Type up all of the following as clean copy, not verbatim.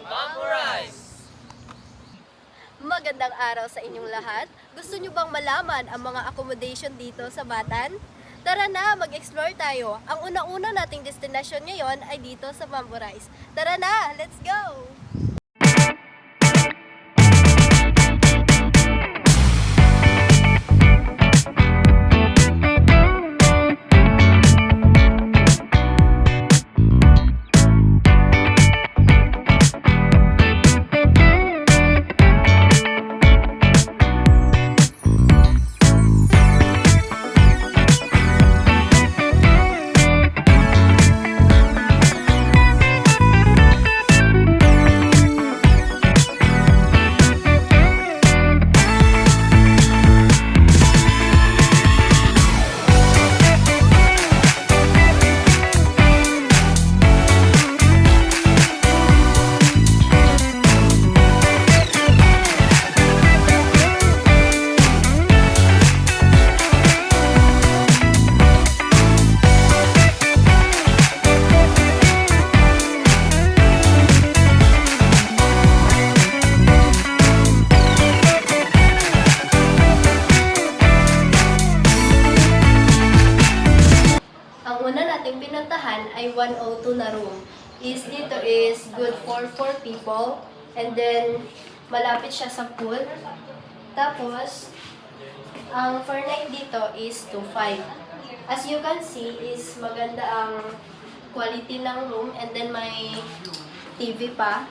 Memorize! Magandang araw sa inyong lahat. Gusto nyo bang malaman ang mga accommodation dito sa Batan? Tara na, mag-explore tayo. Ang una-una nating destination ngayon ay dito sa Memorize. Tara na, let's go! Ang una nating pinuntahan ay 102 na room. Dito is good for 4 people. And then, malapit siya sa pool. Tapos, ang per night dito is 2.5. As you can see, is maganda ang quality ng room. And then, may TV pa.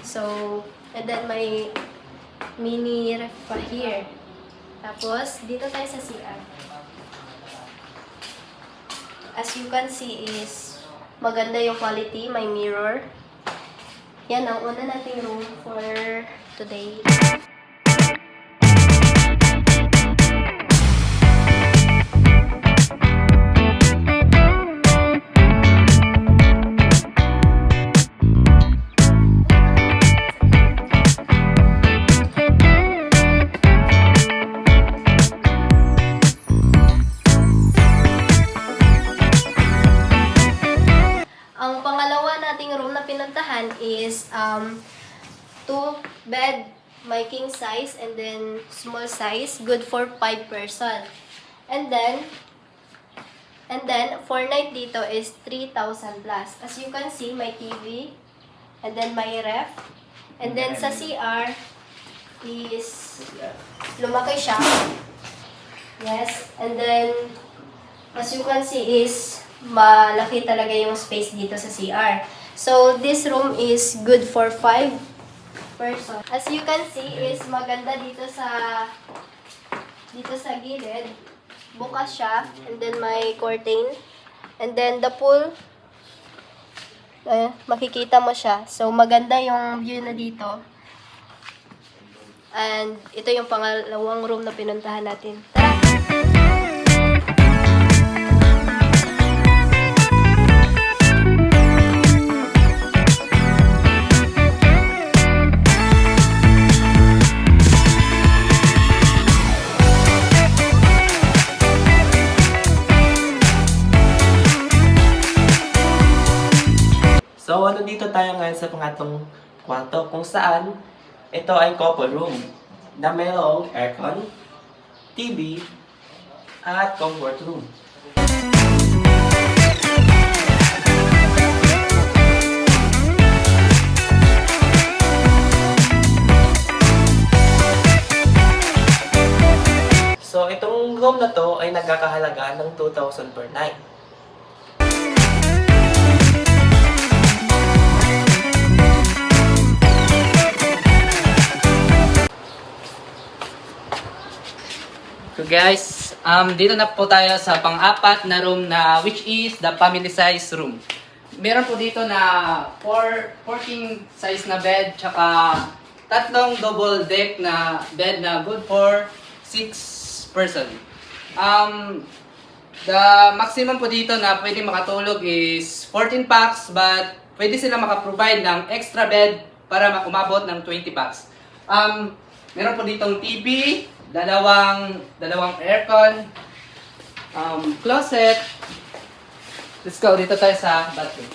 So, and then may mini ref pa here. Tapos, dito tayo sa CR. As you can see is maganda yung quality, may mirror. Yan ang una nating room for today. Ang pangalawa nating room na pinuntahan is 2 bed, may king size and then small size, good for 5 person. And then for night dito is 3,000 plus. As you can see, may TV and then may ref. And then sa CR is lumaki siya. Yes, and then as you can see is malaki talaga yung space dito sa CR. So, this room is good for 5 person. As you can see is maganda dito sa gilid. Bukas siya and then may curtain. And then the pool, makikita mo siya. So, maganda yung view na dito. And ito yung pangalawang room na pinuntahan natin. Tara! So, nandito tayo ngayon sa pangatong kwarto kung saan ito ay couple room na mayroong aircon, TV, at comfort room. So, itong room na to ay nagkakahalaga ng 2,000 per night. So guys, dito na po tayo sa pang-apat na room na which is the family size room. Meron po dito na 14 size na bed, tsaka tatlong double deck na bed na good for 6 person. The maximum po dito na pwede makatulog is 14 packs, but pwede sila makaprovide ng extra bed para umabot ng 20 packs. Meron po ditong TV, dalawang aircon, closet. Let's go, dito tayo sa bathroom.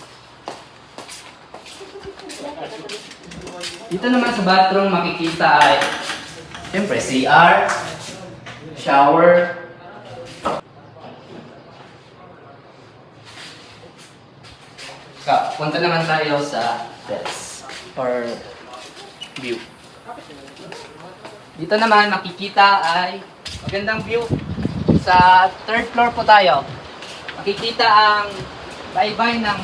Dito naman sa bathroom makikita ay siyempre CR, shower. Punta naman tayo sa terrace or view. Dito naman makikita ay magandang view. Sa third floor po tayo. Makikita ang baybay ng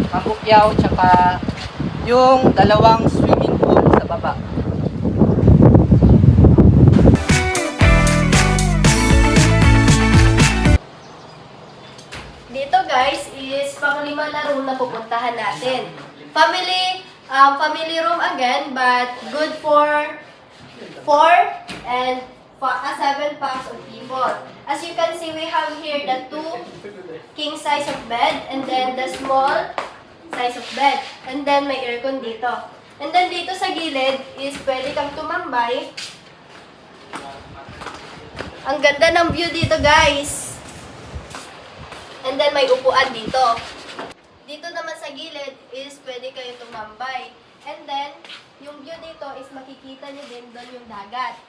Mambukyao tsaka yung dalawang swimming pool sa baba. Dito guys is panglima na room na pupuntahan natin. Family room again, but good for 4 and 7 packs of people. As you can see, we have here the 2 king size of bed and then the small size of bed. And then may aircon dito. And then dito sa gilid is pwede kang tumambay. Ang ganda ng view dito guys. And then may upuan dito. Dito naman sa gilid is pwede kayo tumambay. And then, yung view dito is makikita nyo din doon yung dagat.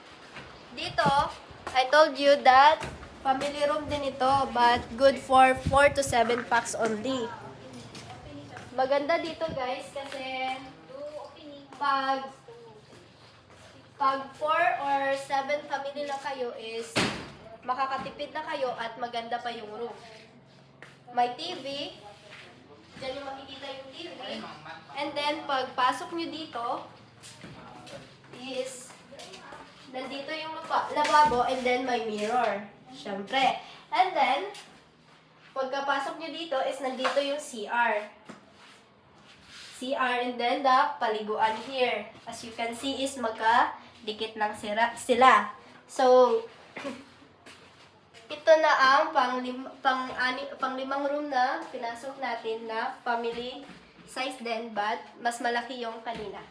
Dito, I told you that family room din ito, but good for 4 to 7 packs only. Maganda dito guys kasi pag 4 or 7 family na kayo is makakatipid na kayo at maganda pa yung room. May TV. Diyan yung makikita yung TV. And then, pag pasok nyo dito, is, nandito yung lababo and then may mirror. Siyempre. And then, pagkapasok nyo dito is nandito yung CR. CR and then the paliguan here. As you can see is magkadikit lang sila. So, ito na ang panglimang room na pinasok natin na family size din, but mas malaki yung kanina.